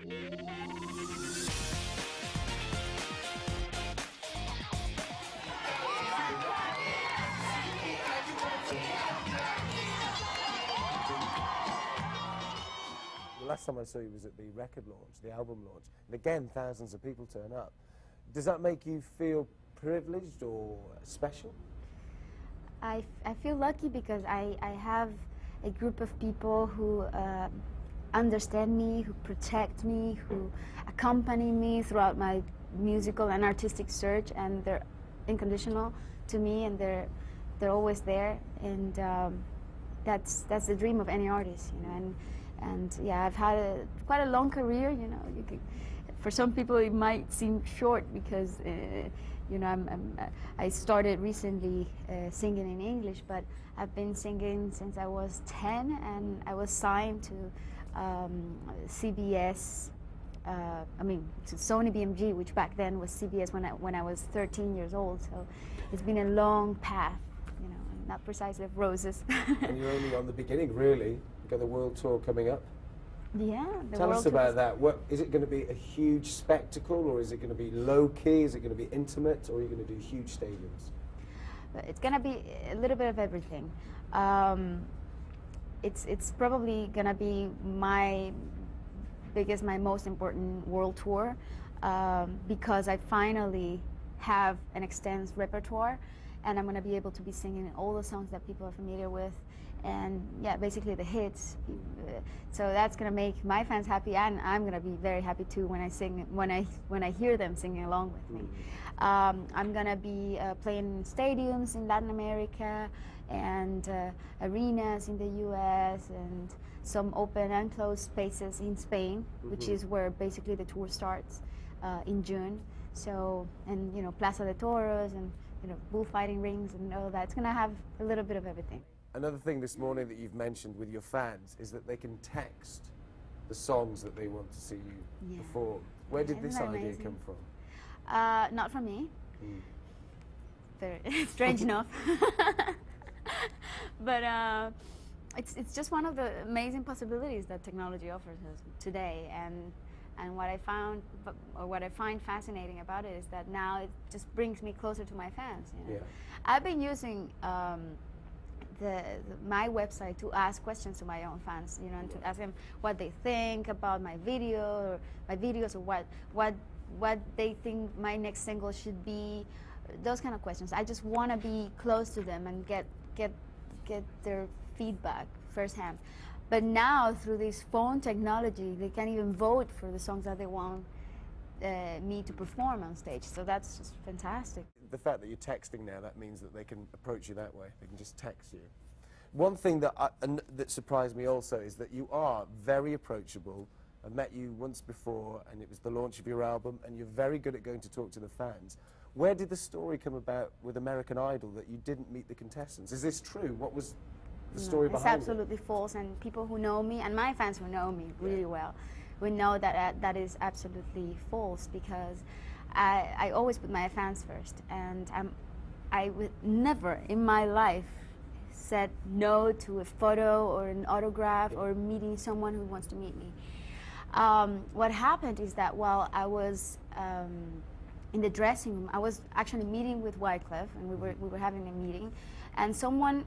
The last time I saw you was at the record launch, the album launch, and again thousands of people turn up. Does that make you feel privileged or special? I feel lucky because I have a group of people who understand me, who protect me, who accompany me throughout my musical and artistic search, and they're unconditional to me, and they're always there, and that's the dream of any artist, you know. And yeah, I've had quite a long career, you know. For some people it might seem short because you know, I started recently singing in English, but I've been singing since I was 10, and I was signed to CBS, I mean to Sony BMG, which back then was CBS when I was 13 years old. So it's been a long path, you know, not precisely of roses. And you're only on the beginning, really. You've got the world tour coming up. Yeah. Tell us about that. What is it going to be? A huge spectacle, or is it going to be low key? Is it going to be intimate, or are you going to do huge stadiums? It's going to be a little bit of everything. It's probably going to be my most important world tour because I finally have an extensive repertoire, and I'm going to be able to be singing all the songs that people are familiar with, and yeah, basically the hits. So that's going to make my fans happy, and I'm going to be very happy too when I sing, when I hear them singing along with me. I'm going to be playing stadiums in Latin America and arenas in the US and some open and closed spaces in Spain, which is where basically the tour starts in June. So, and you know, Plaza de Toros and you know, bullfighting rings and all that. It's going to have a little bit of everything. Another thing this morning that you've mentioned with your fans is that they can text the songs that they want to see you perform. Where did this idea come from? Not from me. Very strange enough. But it's just one of the amazing possibilities that technology offers us today, and what I find fascinating about it is that now it just brings me closer to my fans. You know? Yeah. I've been using my website to ask questions to my own fans, you know, and to ask them what they think about my videos, or what they think my next single should be, those kind of questions. I just want to be close to them and get their feedback firsthand. But now through this phone technology, they can even vote for the songs that they want me to perform on stage. So that's just fantastic. The fact that you're texting now, that means that they can approach you that way. They can just text you. One thing that that surprised me also is that you are very approachable. I met you once before, and it was the launch of your album, and you're very good at going to talk to the fans. Where did the story come about with American Idol that you didn't meet the contestants? Is this true? What was the story behind it? It's absolutely false, and people who know me, and my fans who know me really well, we know that that is absolutely false, because I always put my fans first, and I would never in my life said no to a photo or an autograph or meeting someone who wants to meet me. What happened is that while I was in the dressing room, I was actually meeting with Wyclef, and we were having a meeting, and someone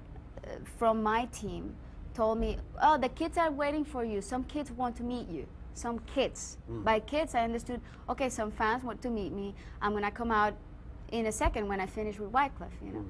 from my team told me, "Oh, the kids are waiting for you. Some kids want to meet you." Some kids. By kids, I understood, okay, some fans want to meet me. I'm gonna come out in a second when I finish with Wyclef, you know.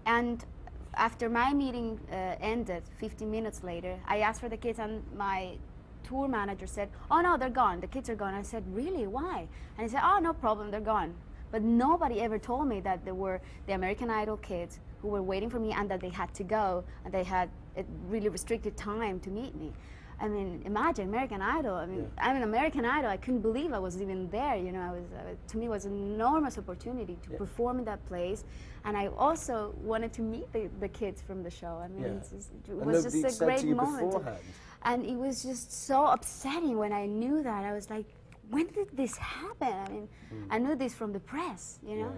And after my meeting ended, 15 minutes later, I asked for the kids, and my tour manager said, "Oh no, they're gone. The kids are gone." I said, "Really? Why?" And he said, "Oh, no problem, they're gone." But nobody ever told me that there were the American Idol kids who were waiting for me, and that they had to go, and they had a really restricted time to meet me. I mean, imagine American Idol. I mean, I'm an American Idol. I couldn't believe I was even there. You know, to me, it was an enormous opportunity to perform in that place, and I also wanted to meet the kids from the show. I mean, it was just a great moment. And it was just so upsetting when I knew that. I was like, when did this happen? I mean, I knew this from the press, you know.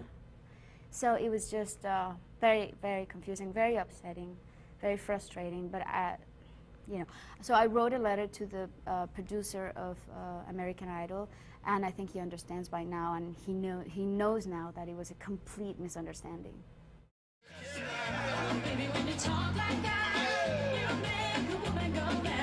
So it was just very, very confusing, very upsetting, very frustrating. But you know. So I wrote a letter to the producer of American Idol, and I think he understands by now, and he knows now that it was a complete misunderstanding. Baby, when you talk like that, you make a woman go mad.